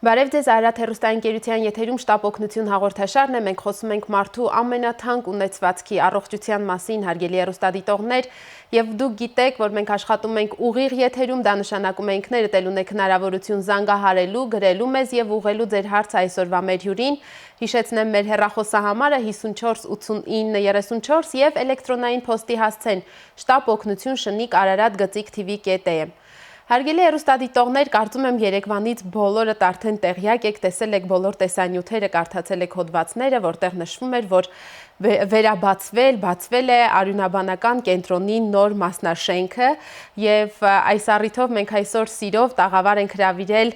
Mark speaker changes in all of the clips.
Speaker 1: Բարև ձեզ Արարատ հեռուստաընկերության եթերում շտապ օգնություն հաղորդաշարն է, մենք խոսում ենք մարդու ամենաթանկ ունեցվածքի առողջության մասին, հարգելի հեռուստադիտողներ, եւ դուք գիտեք, որ մենք աշխատում ենք ուղիղ եթերում, դա նշանակում է ինքներդ էլ ունեք հնարավորություն զանգահարելու, գրելու մեզ եւ ուղղելու ձեր հարցը այսօրվա մեր հյուրին։ Հիշեցնեմ մեր հեռախոսահամարը 54 89 34 եւ էլեկտրոնային փոստի հասցեն շտապ օգնություն շնիկ Արարատ gcik.tv.am Հարգելի հեռուստադիտողներ, կարծում եմ երեկվանից բոլորդ արդեն տեղյակ եք, տեսել եք բոլոր տեսանյութերը, կարդացել եք հոդվածները, որտեղ նշվում էր, որ բացվել է արյունաբանական կենտրոնի նոր մասնաշենքը եւ այս առիթով մենք այսօր սիրով տաղավար ենք հրավիրել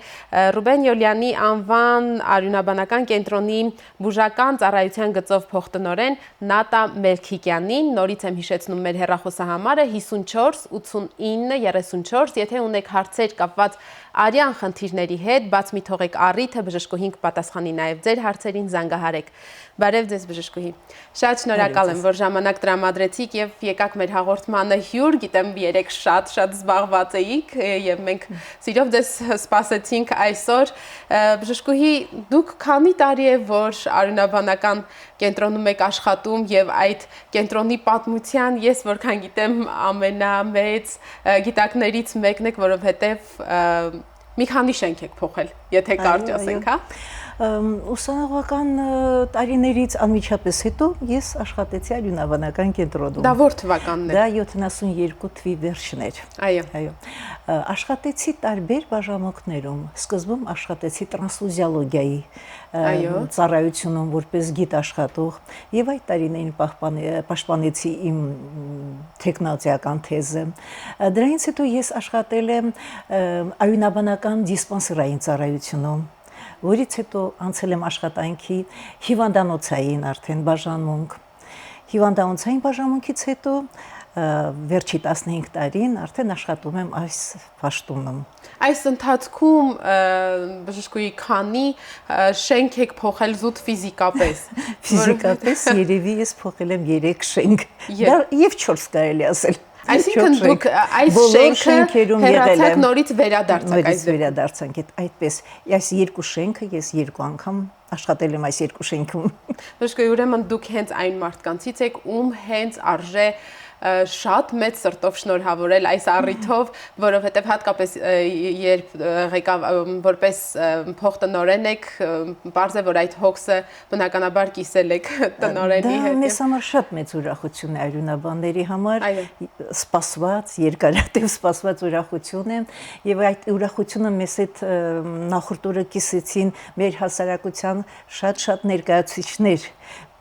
Speaker 1: Ռուբեն Յոլյանի անվան արյունաբանական կենտրոնի բուժական ծառայության գծով փոխտնօրեն Նատա Մելքիկյանին, նորից եմ հիշեցնում մեր հեռախոսահամարը 54 89 34, եթե ունեք հարցեր կապված արյան խնդիրների հետ, բաց մի թողեք առիթը, բժշկուհին կպատասխանի նաև ձեր հարցերին, զանգահարեք։ Բարև ձեզ բժշկուհի։ Շատ շնորհակալ եմ, որ ժամանակ տրամադրեցիք եւ եկաք մեր հաղորդմանը հյուր, գիտեմ երեք շատ զբաղված էիք եւ մենք սիրով ձեզ սպասեցինք այսօր։ Բժշկուհի, դուք քանի տարի է որ արյունաբանական կենտրոնում եք աշխատում եւ այդ կենտրոնի պատմության ես որքան գիտեմ ամենամեծ գիտակներից մեկն եք, որովհետեւ մի քանի շենք եք փոխել, եթե կարճ ասենք, հա։
Speaker 2: Ուսանողական տարիներից անմիջապես հետո ես աշխատեցի արյունաբանական կենտրոնում։
Speaker 1: Դա որ թվականն է։
Speaker 2: Դա 72 թվի վերջներ։
Speaker 1: Այո։
Speaker 2: Աշխատեցի տարբեր բաժանմունքներում։ Սկզբում աշխատեցի տրանսֆուզիոլոգիայի ծառայությունում որպես գիտաշխատող եւ այդ տարիներին պաշտպանեցի իմ տեխնոլոգիական թեզը։ Դրանից հետո ես աշխատել եմ արյունաբանական դիսպանսերային ծառայությունում, որից հետո անցել եմ աշխատանքի հիվանդանոցային արդեն բաժանմունք։ Հիվանդանոցային բաժանմունքից հետո վերջի 15 տարին արդեն աշխատում եմ այս պաշտոնում։
Speaker 1: Այս ընթացքում բժշկուհի քանի շենք եք փոխել զուտ ֆիզիկապես։
Speaker 2: Ֆիզիկապես երևի ես փոխել եմ 3 շենք։ Եվ 4 կարելի ասել։
Speaker 1: Այսինքն դուք այս շենքը հեռացաք նորից վերադարձաք
Speaker 2: այս վերադարձանք այդպես այս երկու շենքը ես երկու անգամ աշխատել եմ այս երկու շենքում։
Speaker 1: Բժշկուհի, ուրեմն դուք հենց այն մարդկանցից եք, ում հենց արժե շատ մեծ սրտով շնորհավորել այս առիթով, որովհետև հատկապես երբ որպես փոխտնօրեն եք, պարզ է որ այդ հոգսը բնականաբար կիսել եք տնօրենի հետ։
Speaker 2: Դա մեզ համար շատ մեծ ուրախություն է արյունաբանների համար, սպասված, երկարատև սպասված ուրախություն է, եւ այդ ուրախությունը մեզ հետ նախորդ օրը կիսեցին մեր հասարակության շատ ներկայացուցիչներ։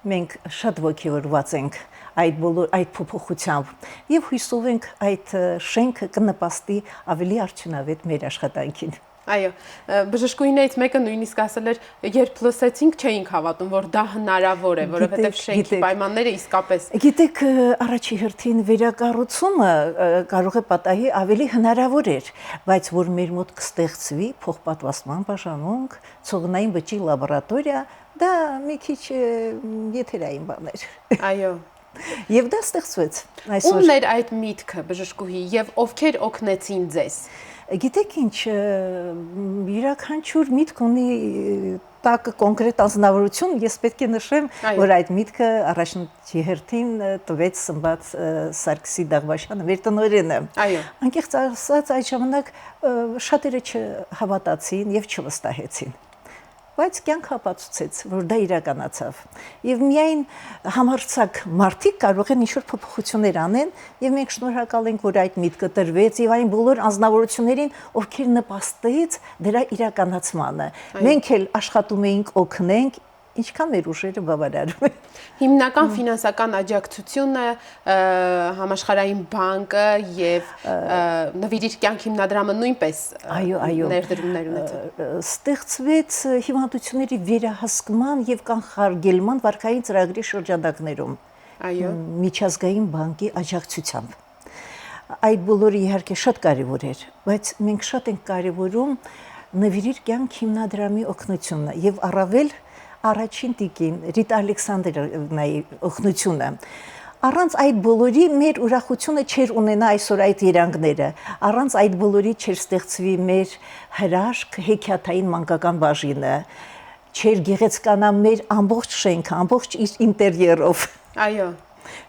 Speaker 2: Մենք շատ ոգևորված ենք այդ փոփոխությամբ եւ հույսով ենք այդ շենքը կնպաստի ավելի արդյունավետ մեր աշխատանքին։
Speaker 1: Այո, բժշկուհիներից մեկը նույնիսկ ասել էր, երբ լսեցինք չէինք հավատում, որ դա հնարավոր է, որովհետև շենքի պայմանները իսկապես։
Speaker 2: Գիտեք, առաջի հերթին վերակառուցումը կարող է պատահի ավելի հնարավոր էր, բայց որ մեր մոտ կստեղծվի փոխպատվաստման բաժանմունք, ցողունային բջջի լաբորատորիա, դա մի քիչ եթերային բան էր։
Speaker 1: Այո։
Speaker 2: Եվ դա ստեղծվեց այսօր։
Speaker 1: Ումն էր այդ միտքը բժշկուհի եւ ովքեր օգնեցին ձեզ։
Speaker 2: Գիտեք ինչ, յուրաքանչյուր միտք ունի տակ կոնկրետ անձնավորություն, ես պետք է նշեմ, որ այդ միտքը առաջնի հերթին տվեց Սմբատ Սարգսի Դաղբաշյանը, մեր տնօրենը։ Անկեղծ ասած այդ ժամանակ շատերը չհավատացին եւ չվստահեցին։ Բայց կյանք ապացուցեց, որ դա իրականացավ։ Եվ միայն համարձակ մարդիկ կարող են ինչ-որ փոփոխություններ անեն, եւ մենք շնորհակալ ենք, որ այդ միտքը տրվեց եւ այն բոլոր անձնավորություններին, ովքեր նպաստեց դրա իրականացմանը։ Մենք էլ աշխատում էինք օգնենք, ինչքան մեր ուժերը բավարարում են։
Speaker 1: Հիմնական ֆինանսական աջակցությունը համաշխարհային բանկը եւ նվիրիր կյանք հիմնադրամը նույնպես ներդրումներ ունեցան։
Speaker 2: Ստեղծվեց հիվանդությունների վերահսկման եւ կանխարգելման վարկային ծրագրի շրջանակներում։ Միջազգային բանկի աջակցությամբ։ Այդ բոլորը իհարկե շատ կարեւոր էր, բայց մենք շատ ենք կարեւորում նվիրիր կյանք հիմնադրամի օգնությունը եւ առավել առաջին տիկին Ռիտա Ալեքսանդրովնայի օգնությունը, առանց այդ բոլորի մեր ուրախությունը չէր ունենա այսօր այդ երանգները, առանց այդ բոլորի չէր ստեղծվի մեր հրաշք հեքիաթային մանկական բաժինը, չէր գեղեցկանա մեր ամբողջ շենքը, ամբողջ իր ինտերիերով։
Speaker 1: Այո։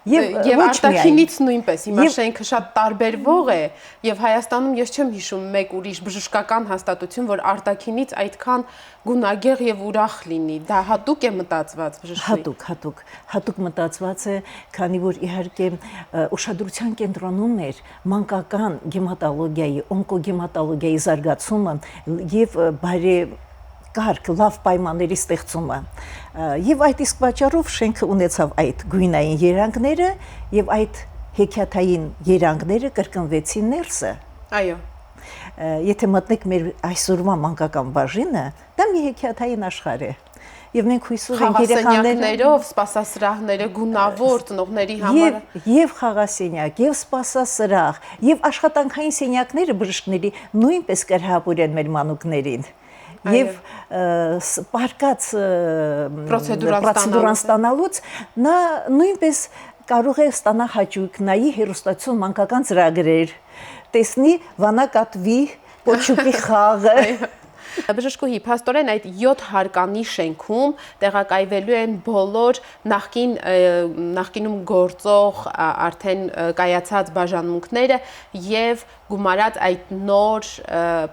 Speaker 1: Եվ արտաքինից նույնպես, հիմա շենքը շատ տարբերվող է, եւ Հայաստանում ես չեմ հիշում մեկ ուրիշ բժշկական հաստատություն, որ արտաքինից այդքան գունագեղ եւ ուրախ լինի, դա հատուկ է մտածված բժշկի։
Speaker 2: Հատուկ մտածված է, քանի որ իհարկե ուշադրության կենտրոնում էր մանկական գեմատոլոգիայի, օնկոգեմատոլոգիայի զարգացումը եւ կարգ լավ պայմանների ստեղծումը եւ այդ իսկ պատճառով շենքը ունեցավ այդ գույնային երանգները եւ այդ հեքիաթային երանգները կրկնվեցին ներսը։
Speaker 1: Այո։
Speaker 2: Եթե մտնեք մեր այսօրվա մանկական բաժինը, դա մի հեքիաթային աշխարհ է։ Եվ մենք հույսով ենք
Speaker 1: երեխաներով, սպասասրահները գունավոր ծնողների համար
Speaker 2: եւ խաղասենյակ, եւ սպասասրահ, եւ աշխատանքային սենյակները բժիշկների նույնպես կրհապուրեն մեր մանուկներին։ Եվ պարկած պրոցեդուրան ստանալուց նա նույնպես կարող է ստանալ հաճույք, նայի հերոստացիոն մանկական ծրագրեր, տեսնի վանակատվի, կոչուկի խաղը։
Speaker 1: Բժշկուհի, փաստորեն այդ 7 հարկանի շենքում տեղակայվելու են բոլոր նախկինում գործող արդեն կայացած բաժանմունքները եւ գումարած այդ նոր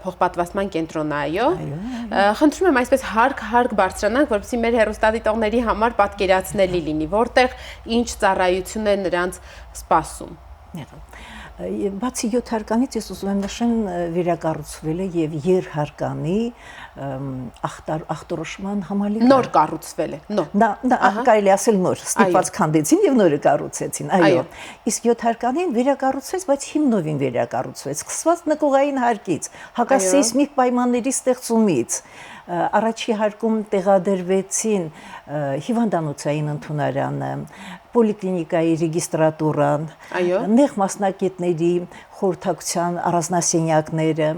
Speaker 1: փոխպատվաստման կենտրոնը, այո։ Խնդրում եմ այսպես հարկ բարձրանանք, որպեսզի մեր հեռուստադիտողների համար պատկերացնելի լինի, որտեղ ինչ ծառայություն է նրանց սպասում։
Speaker 2: Բացի 7 հարկանից ես ուզում եմ նշեմ վերակառուցվել է եւ երհարկանի ախտորոշման համալիրը։
Speaker 1: Նոր կառուցվել է,
Speaker 2: կարելի ասել նոր, ստիպված քանդեցին եւ նորը կառուցեցին, այո։ Իսկ 7 հարկանին վերակառուցվեց, բայց հիմնովին վերակառուցվեց, սկսված նկուղային հարկից, հակասեյսմիկ պայմանների ստեղծումից։ Առաջի հարկում տեղադրվեցին հիվանդանոցային ընդունարանը, պոլիկլինիկայի ռեգիստրատուրան, նեղ մասնակիցների խորհրդակցության առանձնասենյակները,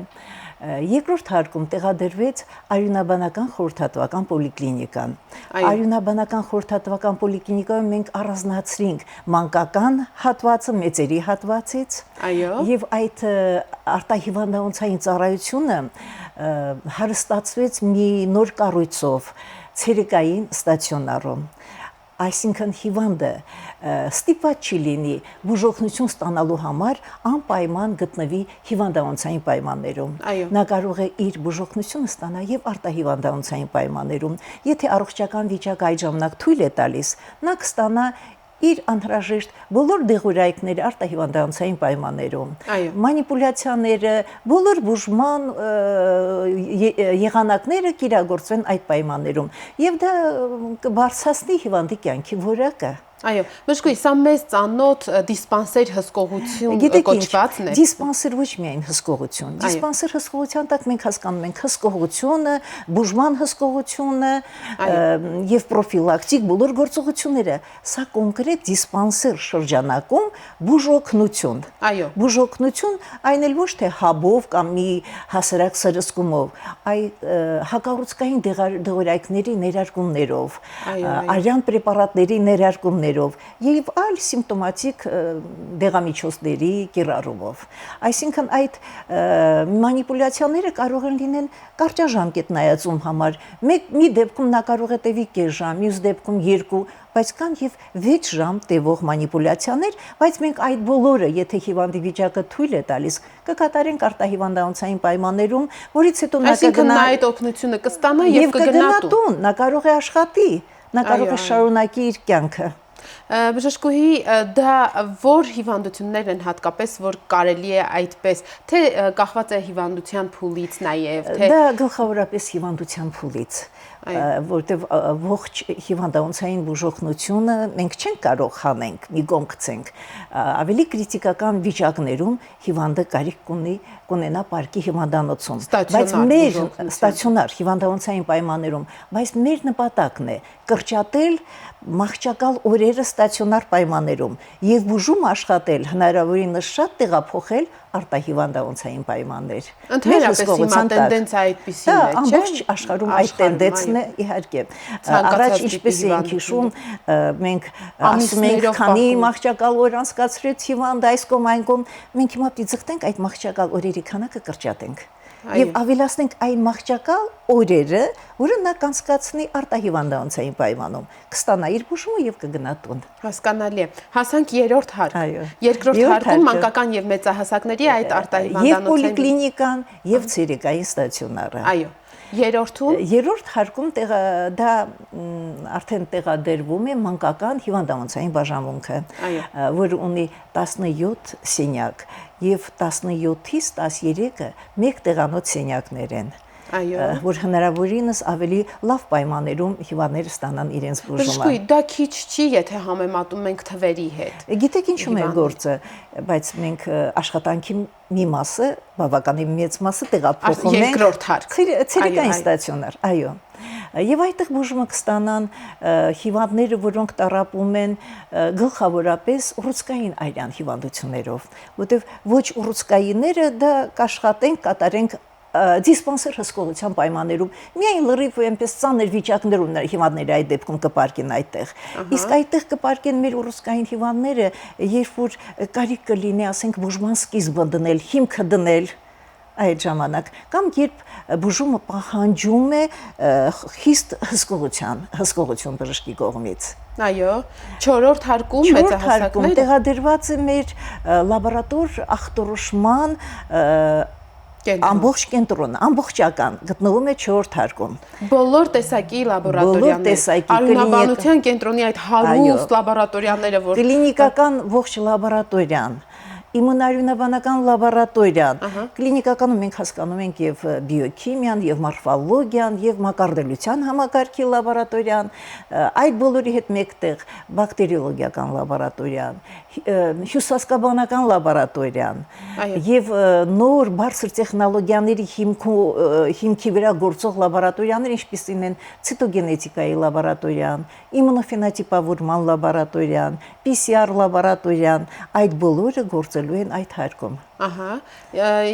Speaker 2: երկրորդ հարկում տեղադրվեց արյունաբանական խորհրդատվական պոլիկլինիկան։ Արյունաբանական խորհրդատվական պոլիկլինիկայում մենք առանձնացրինք մանկական հատվածը մեծերի հատվածից, եւ այդ արտահիվանդանոցային ծառայությունը հարստացվեց մի նոր կառույցով ցերեկային ստացիոնարում։ Այսինքն հիվանդը ստիպված չի լինի բուժօգնություն ստանալու համար անպայման գտնվի հիվանդանոցային պայմաններում։ Նա կարող է իր բուժօգնությունը ստանալ եւ արտահիվանդանոցային պայմաններում։ Եթե առողջական վիճակը այդ ժամանակ թույլ է տալիս, նա կստանա իր անհրաժեշտ բոլոր դեղորայքները արտահիվանդանոցային պայմաններում, մանիպուլյացիաները, բոլոր բուժման եղանակները կիրագործվեն այդ պայմաններում, եւ դա կբարձրացնի հիվանդի կյանքի որակը։
Speaker 1: Այո, բժշկուհի, սա մեզ ծանոթ դիսպանսեր հսկողություն կոչվածն է։
Speaker 2: Դիսպանսեր ոչ միայն հսկողություն։ Դիսպանսեր հսկողության տակ մենք հասկանում ենք հսկողությունը, բուժման հսկողությունը եւ պրոֆիլակտիկ բոլոր գործողությունները։ Սա կոնկրետ դիսպանսեր շրջանակում բուժօգնություն։
Speaker 1: Այո։
Speaker 2: Բուժօգնություն այն էլ ոչ թե հաբով կամ մի հասարակ սրսկումով, այլ հակառուցկային դեղորայքների ներարկումներով, արյան պրեպարատների ներարկումներով եւ այլ սիմպտոմատիկ դեղամիջոցների կիրառումով։ Այսինքն այդ մանիպուլյացիաները կարող են լինեն կարճաժամկետ նայածում համար։ Մի դեպքում նա կարող է տևի կես ժամ, մյուս դեպքում 2, բայց կան եւ 6 ժամ տևող մանիպուլյացիաներ, բայց մենք այդ բոլորը, եթե հիվանդի վիճակը թույլ է տալիս, կկատարենք արտահիվանդանոցային պայմաններում, որից հետո նա կգնա
Speaker 1: այդ օգնությունը կստանա եւ կգնա տուն։
Speaker 2: Նա կարող է աշխատի, նա կարող է շարունակի իր կյանքը։
Speaker 1: Բժշկուհի, դա որ հիվանդություններ են հատկապես, որ կարելի է այդպես, թե կախված է հիվանդության փուլից նաև, թե
Speaker 2: դա գլխավորապես հիվանդության փուլից, որտեղ ողջ հիվանդանոցային բուժօգնությունը մենք չենք կարող հանենք, մի կողմ գցենք, ավելի կրիտիկական վիճակներում հիվանդը կարիք կունենա պարկի հիվանդանոցում, բայց մեր ստացիոնար հիվանդանոցային պայմաններում, բայց մեր նպատակն է կրճատել մահճակալ օրեր հիվանդները ստացիոնար պայմաններում եւ բուժում աշխատել հնարավորինս շատ տեղափոխել արտահիվանդանոցային պայմաններ։
Speaker 1: Ընդհանրապես հիմա տենդենսը այդպիսին է, չէ՞։
Speaker 2: Ամբողջ աշխարհում այդ տենդենսն է, իհարկե։ Առաջ ինչպես ենք հիշում, մենք ասում ենք, քանի մահճակալ օր անցկացրեց հիվանդը այս կողմ այն կողմ, մենք հիմա պիտի ձգտենք այդ մահճակալ օրերի քանակը կրճատենք։ Եվ ավելացնենք այն մահճակալ օրերը, որը նա կանցկացնի արտահիվանդանոցային պայմանում, կստանա իր բուժումը եւ կգնա տուն։
Speaker 1: Հասկանալի է։ Հասանք երրորդ հարկ։ Երկրորդ հարկում մանկական եւ մեծահասակների այդ արտահիվանդանոցային
Speaker 2: եւ պոլիկլինիկան եւ ցերեկային ստացիոնարը։
Speaker 1: Այո։
Speaker 2: Երրորդ հարկում դա արդեն տեղադրվում է մանկական հիվանդանոցային բաժանմունքը, որ ունի 17 սենյակ եւ 17-ից 13-ը մեկ տեղանոց սենյակներ են։ Որ հնարավորինս ավելի լավ պայմաններում հիվանդները ստանան իրենց բուժումը։
Speaker 1: Բժշկուհի, դա քիչ չի, եթե համեմատում ենք թվերի հետ։
Speaker 2: Գիտեք ինչու՞մ է գործը, բայց մենք աշխատանքի մի մասը, բավականին մեծ մասը տեղափոխում ենք
Speaker 1: երկրորդ հարկ։
Speaker 2: Ցերեկային ստացիոնար, այո։ Եվ այդտեղ բուժումը կստանան հիվանդները, որոնք տառապում են գլխավորապես ուռուցքային այրան հիվանդություններով, որտեղ ոչ ուռուցքայինները դա կաշխատեն, կատարենք դիսպանսեր հսկողության պայմաններում միայն լրիվ այնպես ծանր վիճակներում հիվանդները այդ դեպքում կպարկեն այդտեղ։ Իսկ այդտեղ կպարկեն մեր ուռուցքային հիվանդները, երբ որ կարիք կլինի, ասենք, բուժման սկիզբը դնել, հիմքը դնել այդ ժամանակ, կամ երբ բուժումը պահանջում է խիստ հսկողություն բժշկի կողմից։
Speaker 1: Այո, չորրորդ հարկում մեծահասակները
Speaker 2: տեղադրված է մեր լաբորատոր ախտորոշման ամբողջ կենտրոնը, ամբողջական գտնվում է 4 հարկում։
Speaker 1: Բոլոր տեսակի լաբորատորիաներ, արյունաբանության կենտրոնի այդ հարուստ լաբորատորիաները, որ
Speaker 2: կլինիկական ողջ լաբորատորիան, իմունարյունաբանական լաբորատորիան, կլինիկականում մենք հասկանում ենք եւ բիոքիմիան, եւ մորֆոլոգիան, եւ մակարդելության համակարգի լաբորատորիան, այդ բոլորի հետ մեկտեղ բակտերիոլոգիական լաբորատորիան, հյուսասկաբանական լաբորատորիան եւ նոր բարձր տեխնոլոգիաների հիմքի վրա գործող լաբորատորիաներ, ինչպիսին են ցիտոգենետիկայի լաբորատորիան, իմունոֆենոտիպավորման լաբորատորիան, PCR լաբորատորիան, այդ բոլորը գործելու են այդ հարկում։
Speaker 1: Ահա,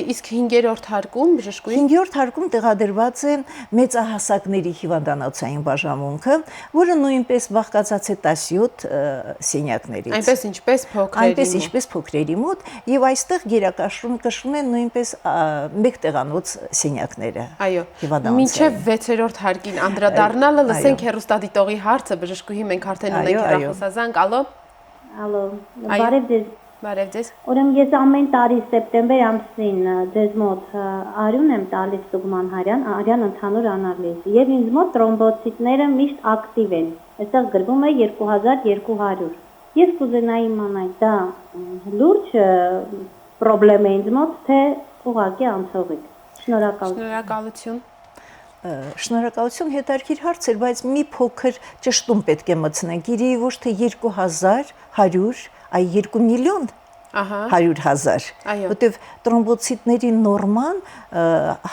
Speaker 1: իսկ 5-րդ հարկում բժշկուհի
Speaker 2: 5-րդ հարկում տեղադրված է մեծահասակների հիվանդանոցային բաժանմունքը, որը նույնպես բաղկացած է 17 սենյակներից։ Այնպես ինչպես փոքրերի մոտ, եւ այստեղ գերակշռում են նույնպես մեկ տեղանոց սենյակները։
Speaker 1: Այո, մինչև 6-րդ հարկին անդրադառնալը լսենք հեռուստադիտողի հարցը, բժշկուհի մենք արդեն ունենք հեռախոսազանգ, ալո։
Speaker 3: Բարև ձեզ։
Speaker 1: Բարև ձեզ։
Speaker 3: Ուրեմն ես ամեն տարի սեպտեմբեր ամսին ձեզ մոտ արյուն եմ տալիս ստուգման արյան ընդհանուր անալիզ եւ ինձ մոտ տրոմբոցիտները միշտ ակտիվ են։ Այստեղ գրվում է 2200։ Ես կուզենայի իմանալ, դա լուրջ խնդրեմ է ինձ մոտ, թե ուղղակի անցողիկ։
Speaker 1: Շնորհակալություն։
Speaker 2: Շնորհակալություն, հետաքրքիր հարց էր, բայց մի փոքր ճշտում պետք է մտցնենք։ Իրի ոչ թե 2100, այ 2 միլիոն 100,000, որտեղ տրոմբոցիտների նորման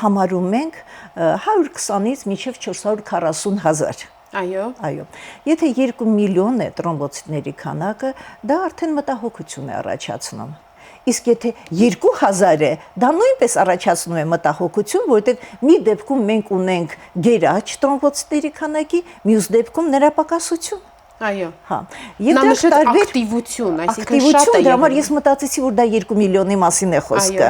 Speaker 2: համարում ենք 120-ից մինչև 440,000։ Այո։ Եթե 2 միլիոն է տրոմբոցիտների քանակը, դա արդեն մտահոգություն է առաջացնում։ Իսկ եթե 2000 է, դա նույնպես առաջացնում է մտահոգություն, որտեղ մի դեպքում մենք ունենք գերաճ տրոմբոցիտների քանակի, մյուս դեպքում նրա պակասություն։
Speaker 1: Այո։
Speaker 2: Հա։
Speaker 1: Եվ դա շատ ակտիվություն, այսինքն շատ է։
Speaker 2: Դրա համար ես մտածեցի, որ դա 2 միլիոնի մասին է խոսքը։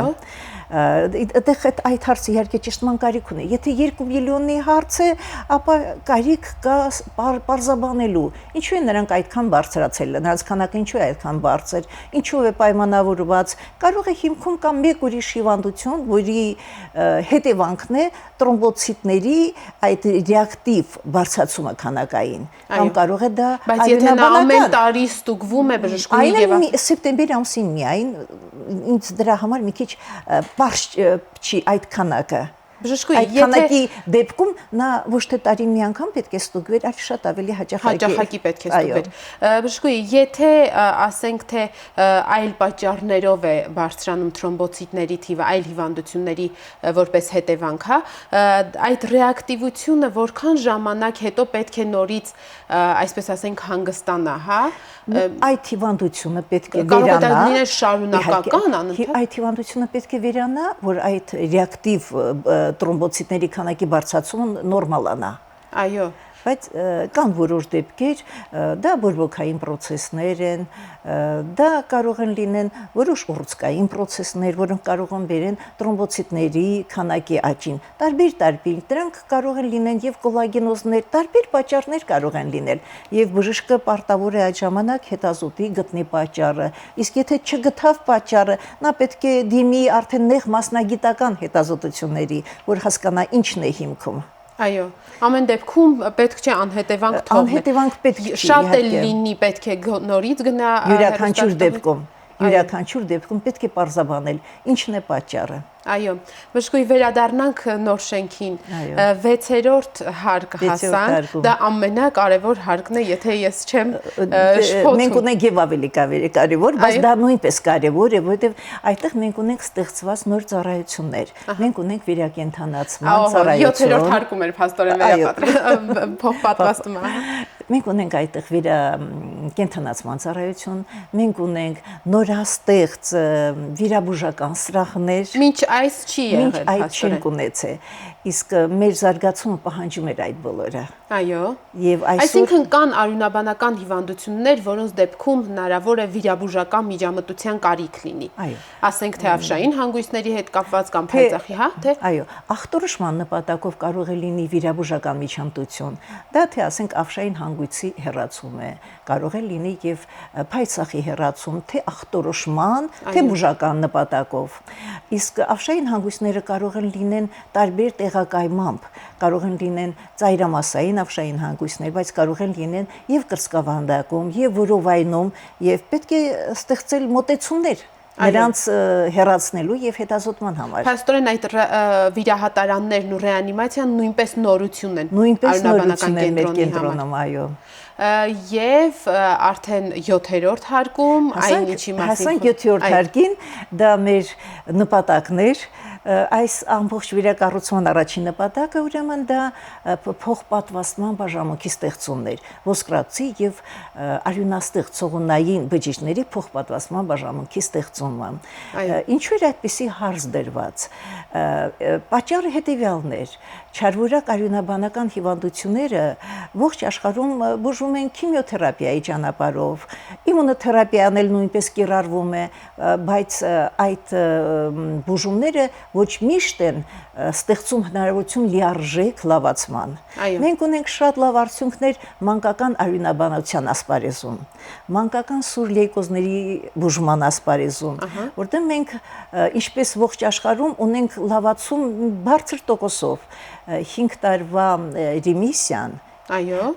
Speaker 2: Այդտեղ այդ հարցը իհարկե ճշտման կարիք ունի։ Եթե 2 միլիոնի հարց է, ապա կարիք կա պարզաբանելու։ Ինչու է նրանք այդքան բարձրացել, նրանց քանակը ինչու է այդքան բարձր, ինչու է պայմանավորված։ Կարող է հիմքում կամ մեկ ուրիշ հիվանդություն, որի հետևանքն է տրոմբոցիտների այդ ռեակտիվ բարձրացումը քանակային, կամ կարող է դա
Speaker 1: բայց եթե նա ամեն տարի ստուգվում է բժշկուհի եւ
Speaker 2: սեպտեմբեր ամսին միայն ինձ դրա համար մի քիչ պարզ չի այդ քանակը, Այդ քանակի դեպքում նա ոչ թե տարին մի անգամ պետք է ստուգվեր, այլ շատ ավելի
Speaker 1: հաճախակի պետք է ստուգվեր։ Բժշկուհի, եթե ասենք թե այլ պատճառներով է բարձրանում թրոմբոցիտների թիվը, այլ հիվանդությունների որպես հետևանք, հա, այդ ռեակտիվությունը որքան ժամանակ հետո պետք է նորից, այսպես ասենք, հանգստանա, հա։
Speaker 2: Այդ հիվանդությունը պետք է վերանա։
Speaker 1: Կարող է լինել շարունակական անընդհատ։
Speaker 2: Այդ հիվանդությունը պետք է վերանա, որ այդ ռեակտիվ տրոմբոցիտների քանակի բարձրացումը նորմալանա։
Speaker 1: Այո։
Speaker 2: Բայց կան որոշ դեպքեր, դա բորբոքային process-ներ են, դա կարող են լինեն որոշ ուռուցքային process-ներ, որոնք կարող են բերեն տրոմբոցիտների քանակի աճին։ Տարբեր, դրանք կարող են լինեն եւ կոլագենոզներ, տարբեր պատճառներ կարող են լինել, եւ բժիշկը պարտավոր է այդ ժամանակ հետազոտի գտնի պատճառը։ Իսկ եթե չգտավ պատճառը, նա պետք է դիմի արդեն նեղ մասնագիտական հետազոտությունների, որ հասկանա ինչն է հիմքում։
Speaker 1: Այո, ամեն դեպքում պետք չէ անհետևանք թողնել։
Speaker 2: Անհետևանք պետք չի։
Speaker 1: Շատ էլ լինի պետք է նորից գնա
Speaker 2: յուրաքանչյուր դեպքում պետք է պարզաբանել ինչն է պատճառը։
Speaker 1: Այո, բժշկուհի վերադառնանք նոր շենքին, 6-րդ հարկ հասանք, դա ամենակարևոր հարկն է, եթե ես չեմ շփոթում։
Speaker 2: Մենք ունենք եւ ավելի կարևոր, բայց դա նույնպես կարևոր է, որովհետեւ այդտեղ մենք ունենք ստեղծված նոր ծառայություններ։ Մենք ունենք վերակենդանացման ծառայություն։
Speaker 1: 7-րդ հարկում էր փաստորեն փոխպատվաստումը։
Speaker 2: Մենք ունենք այդտեղ վերակենդանացման ծառայություն, մենք ունենք նորաստեղծ վիրաբուժական սրահներ։
Speaker 1: Մինչ այս չի եղել,
Speaker 2: մինչ այդ չենք ունեցել, իսկ մեր զարգացումը պահանջում էր այդ բոլորը։
Speaker 1: Այո։
Speaker 2: Եվ
Speaker 1: այսինքն կան արյունաբանական հիվանդություններ, որոնց դեպքում հնարավոր է վիրաբուժական միջամտության կարիք լինի։
Speaker 2: Այո։
Speaker 1: Ասենք թե ավշային հանգույցների հետ կապված կամ փայծաղի, հա, թե։
Speaker 2: Այո, ախտորոշման նպատակով կարող է լինի վիրաբուժական միջամտություն։ Դա թե ասենք ավշային հանգույցի հեռացում է, կարող է լինի եւ փայծաղի հեռացում, թե ախտորոշման, թե բուժական նպատակով։ Իսկ ավշային հանգույցները կարող են լինեն տարբեր տեղակայմամբ, կարող են լինեն ծայրամասային ավշային հանգույցներ, բայց կարող են լինեն եւ կրծքավանդակում, եւ որովայնում, եւ պետք է ստեղծել մոտեցումներ նրանց հեռացնելու եւ հետազոտման համար։
Speaker 1: Փաստորեն այդ վիրահատարաններն ու ռեանիմացիան նույնպես նորություն են
Speaker 2: արյունաբանական կենտրոնում, այո։
Speaker 1: Եվ արդեն 7-րդ հարկում այն ինչի մասին
Speaker 2: հասանք 7-րդ հարկին, դա մեր նպատակներ, այս ամբողջ վիրակառուցման առաջին նպատակը ուրեմն դա փոխպատվաստման բաժանմունքի ստեղծումն էր, ոսկրածի եւ արյունաստեղծ ցողունային բջիջների փոխպատվաստման բաժանմունքի ստեղծումը։ Ինչու էր այդպիսի հարց դրված։ Պատճառը հետեւյալն էր. չարվորակ արյունաբանական հիվանդությունները ողջ աշխարհում բուժվում են քիմիոթերապիայի ճանապարհով, իմունոթերապիան էլ նույնպես կիրառվում է, բայց այդ բուժումները ոչ միշտ են ստեղծում հնարավորություն լիարժեք լավացման։ Մենք ունենք շատ լավ արդյունքներ մանկական արյունաբանության ասպարեզում, մանկական սուր լեյկոզների բուժման ասպարեզում, որտեղ մենք ինչպես ողջ աշխարհում ունենք լավացում բարձր տոկոսով, 5 տարվա ռեմիսիան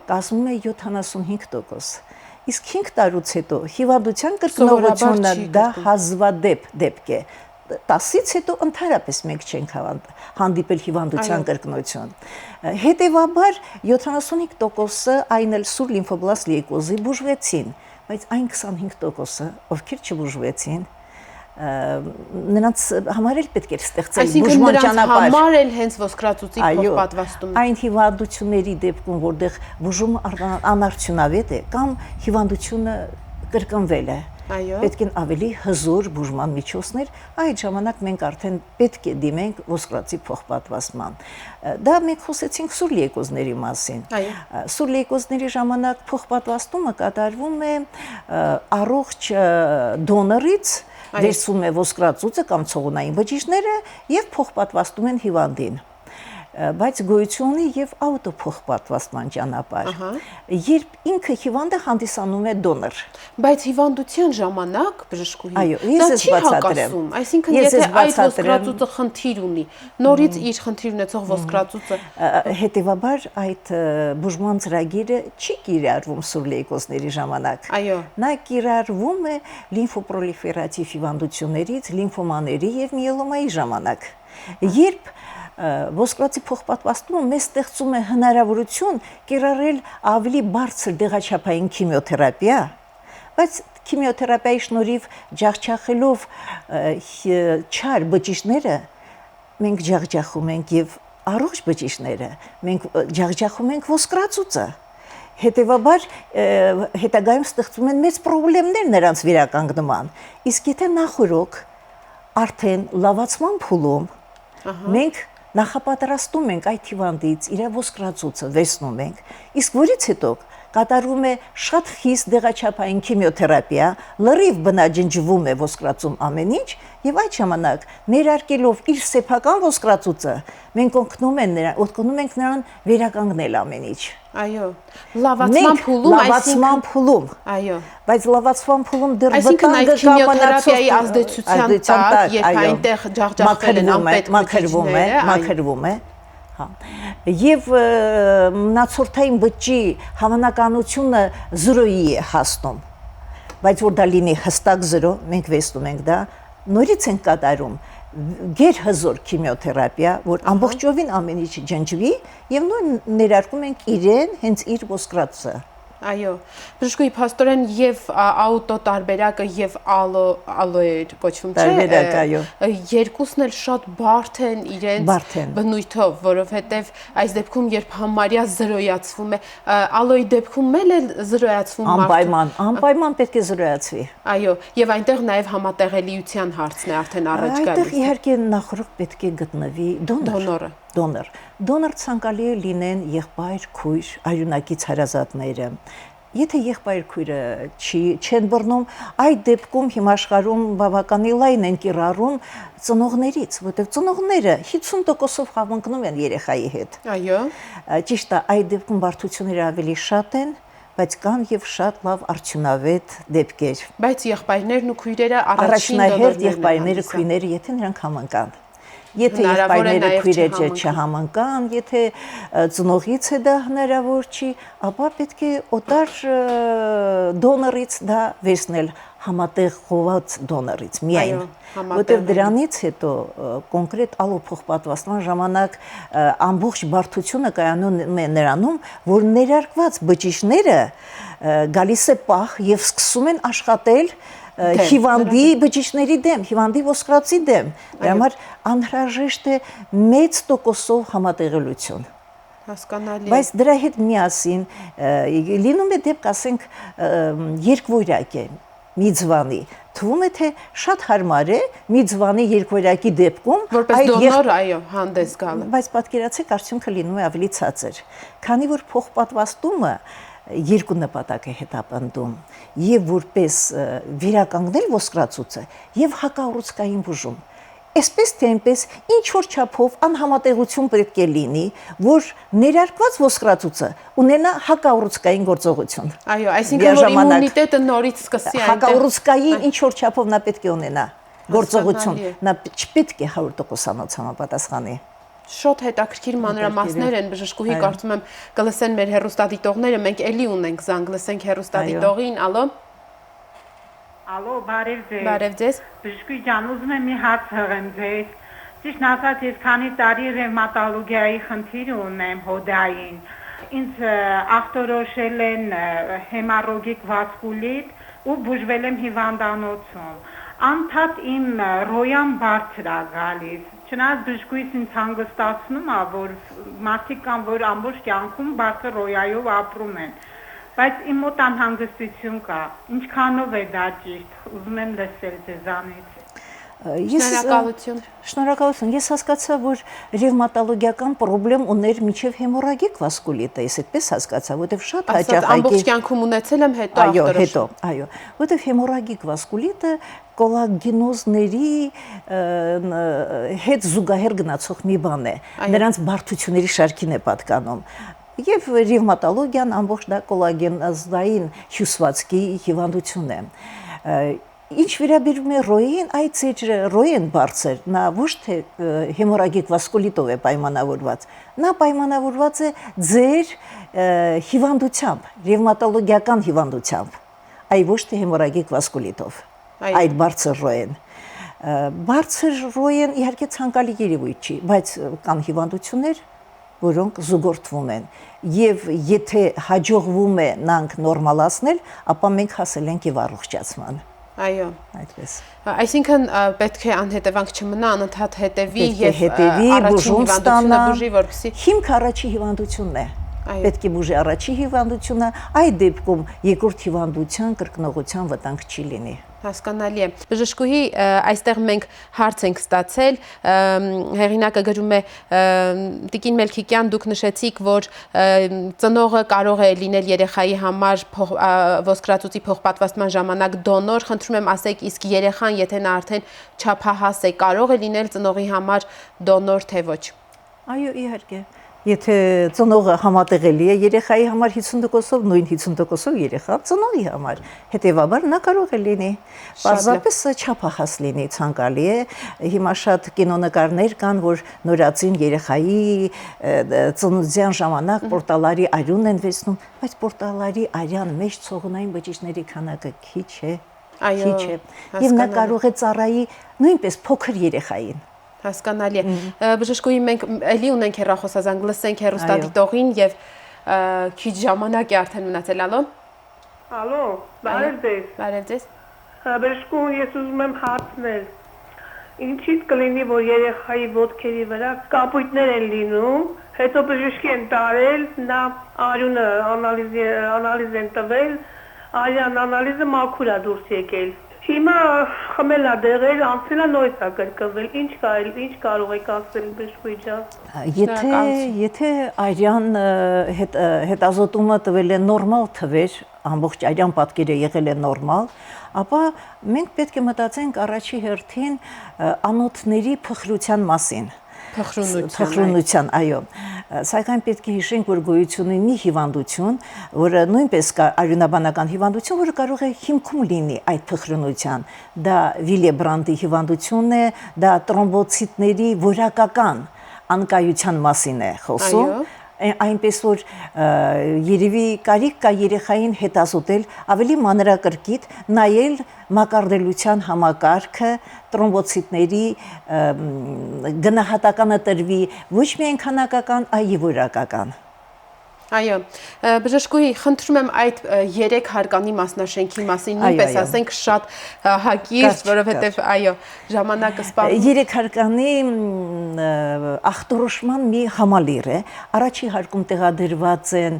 Speaker 2: կազմում է 75%։ Իսկ 5 տարուց հետո հիվանդության կրկնողությունը դա հազվադեպ դեպք է։ 10-ից հետո ընդհանրապես մենք չենք հանդիպել հիվանդության կրկնություն։ Հետևաբար 75%-ը այն էլ սուր լիմֆոբլաստ լեյկոզի բուժվեցին, բայց այն 25%-ը, ովքեր չբուժվեցին, նրանց համար էլ պետք է ստեղծել բուժման ճանապարհ։
Speaker 1: Այսինքն նրանց համար էլ հենց ոսկրածուծի փոխպատվաստում։
Speaker 2: Այն հիվանդությունների դեպքում, որտեղ բուժումը անարդյունավետ է կամ հիվանդությունը կրկնվել է, պետք են ավելի հզոր բուժման միջոցներ, այդ ժամանակ մենք արդեն պետք է դիմենք ոսկրածի փոխպատվաստման։ Դա մենք խոսեցինք սուր լեյկոզների մասին։ Սուր լեյկոզների ժամանակ փոխպատվաստումը կատարվում է առողջ դոնորից, վերցվում է ոսկրածուծը կամ ցողունային բջիջները եւ փոխպատվաստում են հիվանդին։ Բայց գոյություն ունի եւ աուտոփոխպատվաստման ճանապարհ։ Երբ ինքը հիվանդը հանդիսանում է դոնոր։
Speaker 1: Բայց հիվանդության ժամանակ բժշկուհի
Speaker 2: դա չի
Speaker 1: հակասում։ Այսինքն եթե այդ ոսկրածուծը խնդիր ունի, նորից իր խնդիր ունեցող ոսկրածուծը
Speaker 2: հետեւաբար այդ բուժման ծրագիրը չի կիրառվում սուր լեյկոզների ժամանակ։ Նա կիրառվում է լիմֆոպրոլիֆերատիվ հիվանդություններից, լիմֆոմաների եւ միելոմայի ժամանակ։ Երբ ոսկրածի փոխպատվաստումը մեզ ստեղծում է հնարավորություն կիրառել ավելի բարձր դեղաչափային քիմիոթերապիա, բայց քիմիոթերապիայի շնորհիվ ջախջախելով չար բջիջները մենք ջախջախում ենք եւ առողջ բջիջները մենք ջախջախում ենք ոսկրածուծը հետեւաբար հետագայում ստեղծում են մեծ խնդիրներ նրանց վերականգնման իսկ եթե նախորոք արդեն լավացման փուլում մենք նախապատրաստում ենք այդ հիվանդից իր ոսկրածուծը վերցնում ենք իսկ որից հետո կատարվում է շատ խիստ դեղաչափային քիմիոթերապիա, լրիվ բնաջնջվում է ոսկրածում ամեն ինչ, եւ այդ ժամանակ ներարկելով իր սեփական ոսկրածուծը, մենք օգնում ենք նրան վերականգնել ամեն ինչ։
Speaker 1: Այո, լավացման փուլում,
Speaker 2: այո, բայց լավացման փուլում դեռ
Speaker 1: վտանգը քիմիոթերապիայի ազդեցության տակ, երբ այնտեղ ջախջախվել են անպետք բջիջները,
Speaker 2: մաքրվում է Եվ մնացորդային բջջի հավանականությունը 0-ի է հասնում, բայց որ դա լինի հստակ 0, մենք վերցնում ենք դա, նորից ենք կատարում գերհզոր քիմիոթերապիա, որ ամբողջովին ամեն ինչ ջնջվի եւ նույն ներարկում ենք իրեն հենց իր ոսկրածը։
Speaker 1: Այո, բժշկուհի փաստորեն եւ աուտոտարբերակը եւ ալոեր կոչվում չէ։ Երկուսն էլ շատ բարդ են իրենց բնույթով, որովհետեւ այս դեպքում երբ համարյա զրոյացվում է, ալոյի դեպքում էլ զրոյացվում
Speaker 2: անպայման պետք է զրոյացվի։
Speaker 1: Այո, եւ այնտեղ նաեւ համատեղելիության հարցն է արդեն առաջ գալիս։
Speaker 2: Այդտեղ իհարկե նախորդ պետք է գտնվի դոնոր։ Դոնոր ցանկալի է լինեն եղբայր քույր արյունակից հարազատները։ Եթե եղբայր քույրը չեն բռնում, այդ դեպքում հիմա աշխարհում բավականին լայն են կիրառում ծնողներից, որտեղ ծնողները 50%-ով հավընկնում են երեխայի հետ։
Speaker 1: Այո։
Speaker 2: Ճիշտ է, այդ դեպքում բարդությունները ավելի շատ են, բայց կան եւ շատ լավ արդյունավետ դեպքեր։
Speaker 1: Բայց եղբայրներն ու քույրերը
Speaker 2: առաջնահերթ եղբայրները քույրները, եթե նրանք համընկան։ Եթե եղբայրները քույրերը չհամընկան, եթե ծնողից է դա հնարավոր չի, ապա պետք է օտար դոնորից դա վերցնել համատեղված դոնորից միայն, որտեղ դրանից հետո կոնկրետ ալոփոխպատվաստման ժամանակ ամբողջ բարդությունը կայանում է նրանում, որ ներարկված բջիջները գալիս է պահ եւ սկսում են աշխատել հիվանդի բջիջների դեմ, հիվանդի ոսկրածի դեմ, դրա համար անհրաժեշտ է մեծ տոկոսով համատեղելություն։
Speaker 1: Հասկանալի է։
Speaker 2: Բայց դրա հետ միասին լինում է դեպք, ասենք, երկվորյակ է մի ձվանի, թվում է թե շատ հարմար է մի ձվանի երկվորյակի դեպքում
Speaker 1: որպես դոնոր, այո, հանդես գալը։
Speaker 2: Բայց պատկերացեք, արդյունքը լինում է ավելի ցածր, քանի որ փոխպատվաստումը երկու նպատակ է հետապնդում եւ որպես վերականգնել ոսկրածուծը եւ հակաուռուցքային բուժում այսպես թե այնպես ինչ որ չափով անհամատեղություն պետք է լինի որ ներարկված ոսկրածուծը ունենա հակաուռուցքային գործողություն
Speaker 1: այո այսինքն որ իմունիտետը նորից սկսի այնտեղ
Speaker 2: հակաուռուցքային ինչ որ չափով նա պետք է ունենա գործողություն նա չպետք է 100% համապատասխանի
Speaker 1: Շատ հետաքրքիր մանրամասներ են բժշկուհի կարծում եմ կլսեն մեր հեռուստադիտողները մենք էլի ունենք զանգ լսենք հեռուստադիտողին ալո
Speaker 4: Ալո բարև ձեզ
Speaker 1: Բարև ձեզ
Speaker 4: Բժշկուհի ջան ուզում եմ մի հարց հղեմ ձեզ Ճիշտ ասած ես քանի տարի ռևմատոլոգիայի խնդիր ունեմ հոդային ինձ ախտորոշել են հեմառոգիկ վասկուլիտ ու բուժվել եմ հիվանդանոցում Անդադ իմ ռոյան բարձր է գալիս Չնայած բժշկուհիս ինձ հանգստացնում է, որ մարդիկ կան, որ ամբողջ կյանքում բարձր ռոյայով ապրում են, բայց իմ մոտ անհանգստություն կա, ինչքանով է դա ճիշտ, ուզում եմ լսել ձեզանից։
Speaker 2: Շնորհակալություն, ես հասկացա, որ ռևմատոլոգիական պրոբլեմ ուներ մինչև հեմորագիկ վասկուլիտը, ես այդպես հասկացա, որտեղ շատ հաճախ
Speaker 1: ամբողջ կյանքում ունեցել եմ հետո ախտորոշում։
Speaker 2: Այո, որտեղ հեմորագիկ վասկուլիտը կոլագենոզների հետ զուգահեռ գնացող մի բան է, նրանց բարդությունների շարքին է պատկանում։ Եվ ռևմատոլոգիան ամբողջ դա կոլագենոզային հյուսվածքի հիվանդություն է։ Ինչ վերաբերում է ռոյին, այդ ձեր ռոյեն բարձր, նա ոչ թե հեմորագիկ վասկուլիտով է պայմանավորված, նա պայմանավորված է ձեր հիվանդությամբ, ռևմատոլոգիական հիվանդությամբ, այ ոչ թե հեմորագիկ վասկուլիտով, այդ բարձր ռոյեն։ Բարձր ռոյեն իհարկե ցանկալի երևույթ չի, բայց կան հիվանդություններ, որոնք զուգորդվում են, եւ եթե հաջողվում է նրանք նորմալացնել, ապա մենք հասել ենք եւ առողջացման։
Speaker 1: Այո,
Speaker 2: այդպես։
Speaker 1: Այսինքն պետք է անհետևանք չմնա, անընդհատ հետևի
Speaker 2: եւ առաջին հիվանդությունը
Speaker 1: բուժի, որպեսզի
Speaker 2: հիմք առաջի հիվանդությունն է։ Պետք է բուժի առաջի հիվանդությունը, այդ դեպքում երկրորդ հիվանդության կրկնողության վտանգ չի լինի։
Speaker 1: Հասկանալի է։ Բժշկուհի, այստեղ մենք հարց ենք ստացել, հեղինակը գրում է Տիկին Մելքիկյան, դուք նշեցիք, որ ծնողը կարող է լինել երեխայի համար ոսկրածուծի փոխպատվաստման ժամանակ դոնոր, խնդրում եմ ասեք, իսկ երեխան, եթե նա արդեն չափահաս է, կարող է լինել ծնողի համար դոնոր, թե ոչ։
Speaker 2: Այո, իհարկե։ Եթե ծնողը համատեղելի է երեխայի համար 50%-ով, նույն 50%-ով երեխա ծնողի համար, հետևաբար նա կարող է լինի։ Պարզապես չափահաս լինի, ցանկալի է։ Հիմա շատ կինոնկարներ կան, որ նորածին երեխայի ծննդյան ժամանակ պորտալարի արյուն են վերցնում, բայց պորտալարի արյան մեջ ցողունային բջիջների քանակը քիչ է։ Քիչ է։ Եվ նա կարող է ծառայի նույնպես փոքր երեխային։
Speaker 1: Հասկանալի է։ Բժշկուհի, մենք էլի ունենք հեռախոսազանգ, լսենք հեռուստադիտողին եւ քիչ ժամանակ է արդեն մնացել, ալո։
Speaker 5: Ալո, բարև ձեզ։
Speaker 1: Բարև ձեզ։
Speaker 5: Բժշկուհի, ես ուզում եմ հարցնել։ Ինչի՞ց կլինի, որ երեխայի ոտքերի վրա կապույտներ են լինում, հետո բժշկի են տարել, նա արյունը անալիզ են տվել, արյան անալիզը մաքուր է դուրս եկել։ Հիմա խմել է դեղեր, անցել է նույնս է կրկնվել, ինչ կարող եք ասել բժշկուհի ջան։
Speaker 2: Եթե արյան հետազոտումը տվել է նորմալ թվեր, ամբողջ արյան պատկերը եղել է նորմալ, ապա մենք պետք է մտածենք առաջի հերթին անոթների փխրության մասին։ Փխրունության, այո։ Սակայն պետք է հիշենք, որ գոյություն ունի հիվանդություն, որը նույնպես կա արյունաբանական հիվանդություն, որը կարող է հիմքում լինի այդ փխրունության։ Դա Վիլեբրանդի հիվանդությունն է, դա տրոմբոցիտների որակական անկայության մասին է խոսում։ Այնպես որ երևի կարիք կա երեխային հետազոտել ավելի մանրակրկիտ, նայել մակարդելության համակարգը, տրոմբոցիտների գնահատականը տրվի ոչ միայն քանակական, այլ որակական։
Speaker 1: Այո, բժշկուհի, խնդրում եմ այդ 3 հարկանի մասնաշենքի մասին նույնպես ասենք շատ հակիրճ, որովհետև այո, ժամանակը սպառվում։
Speaker 2: 3 հարկանի ախտորոշման մի համալիր է։ Առաջի հարկում տեղադրված են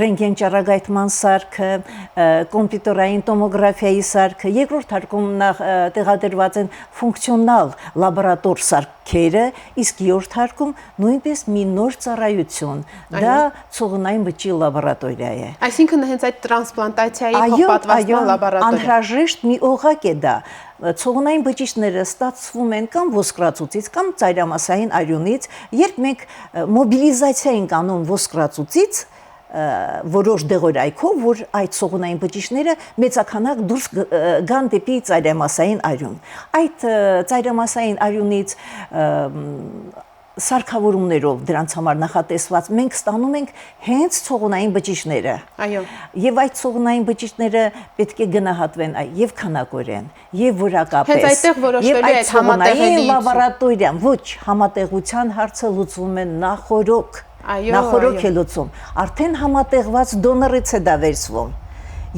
Speaker 2: ռենտգեն ճառագայթման սարքը, կոմպյուտերային տոմոգրաֆիայի սարքը, երկրորդ հարկում տեղադրված են ֆունկցիոնալ լաբորատոր սարքերը, իսկ 7-րդ հարկում նույնպես մի նոր ծառայություն։ Դա ցողունային բջջի լաբորատորիա է։
Speaker 1: Այսինքն հենց այդ տրանսպլանտացիայի փոխպատվաստման լաբորատորիա։
Speaker 2: Անհրաժեշտ մի օղակ է դա։ Ցողունային բջիջները ստացվում են կամ ոսկրածուծից, կամ ծայրամասային արյունից, երբ մենք մոբիլիզացիա ենք անում ոսկրածուծից, որոշ դեղորայքով, որ այդ ցողունային բջիջները մեծականակ դուրս գան դեպի ծայրամասային արյուն։ Այդ ծայրամասային արյունից սարքավորումներով դրանց համար նախատեսված մենք ստանում ենք հենց ցողունային բջիջները։
Speaker 1: Այո։
Speaker 2: Եվ այդ ցողունային բջիջները պետք է գնահատվեն եւ քանակորեն, եւ որակապես։
Speaker 1: Հենց այդտեղ որոշվելու է այդ համատեղելիությունը։
Speaker 2: Լաբորատորիան ոչ, համատեղության հարցը լուծվում է նախորոք։ Նախորոք է լուծում։ Արդեն համատեղված դոնորից է դա վերցվում։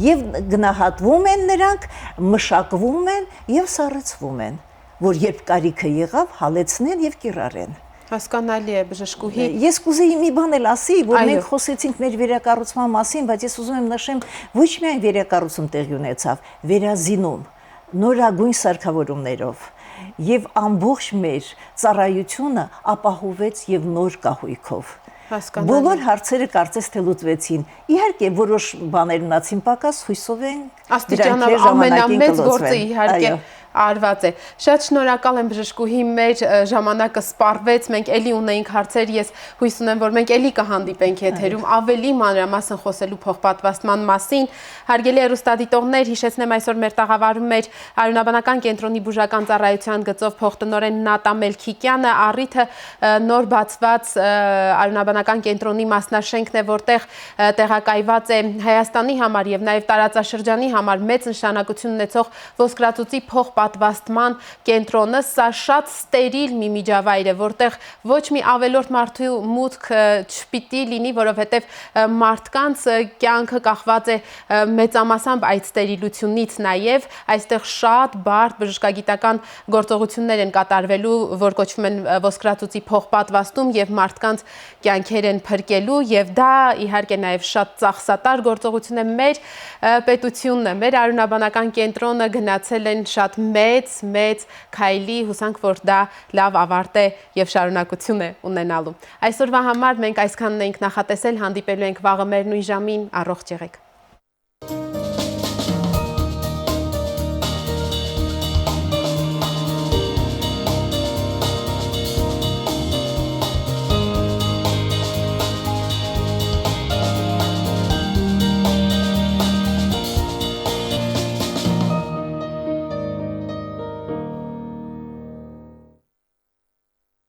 Speaker 2: Եվ գնահատվում են նրանք, մշակվում են եւ սառեցվում են, որ երբ կարիքը եղավ, հալեցնեն եւ կիրառեն։
Speaker 1: Հասկանալի է, բժշկուհի։
Speaker 2: Ես կուզեի մի բան էլ ասի, որ մենք խոսեցինք մեր վերակառուցման մասին, բայց ես ուզում եմ նշեմ, ոչ միայն վերակառուցում տեղի ունեցավ, վերազինում, նորագույն սարքավորումներով, եւ ամբողջ մեր ծառայությունը ապահովեց եւ նոր կահույքով։ Բոլոր հարցերը կարծես թե լուծվեցին։ Իհարկե որոշ բաներ մնացին պակաս, հույսով ենք
Speaker 1: աստիճանաբար ամենամեծ գործը իհարկե արված է։ Շատ շնորհակալ եմ բժշկուհի, մեր ժամանակը սպառվեց, մենք էլի ունեինք հարցեր, ես հույս ունեմ, որ մենք էլի կհանդիպենք եթերում ավելի մանրամասն խոսելու փոխպատվաստման մասին։ Հարգելի հեռուստադիտողներ, հիշեցնեմ այսօր մեր տաղավարում մեր Արյունաբանական կենտրոնի բուժական ծառայության գծով փոխտնօրեն Նատա Մելքիկյանը, առիթը նոր բացված Արյունաբանական կենտրոնի մասնաշենքն է, որտեղ տեղակայված է Հայաստանի համար եւ նաեւ տարածաշրջանի համար մեծ նշանակություն ունեցող ոսկրածուծի փոխպատվաստման կենտրոնը, սա շատ ստերիլ մի միջավայր է, որտեղ ոչ մի ավելորդ մարդու մուտք չպիտի լինի, որովհետև մարդկանց կյանքը կախված է մեծամասամբ այդ ստերիլությունից, նաև այստեղ շատ բարդ բժշկագիտական գործողություններ են կատարվելու, որ կոչվում են ոսկրածուծի փոխպատվաստում եւ մարդկանց կյանքեր են փրկելու եւ դա իհարկե նաև շատ ծախսատար գործողություն է մեր պետությունն է, մեր արյունաբանական կենտրոնը գնացել են շատ մեծ քայլի, հուսանք, որ դա լավ ավարտ է եւ շարունակություն է ունենալու։ Այսօրվա համար մենք այսքանն ենք նախատեսել, հանդիպելու ենք վաղը մեր նույն ժամին, առողջ եղեք։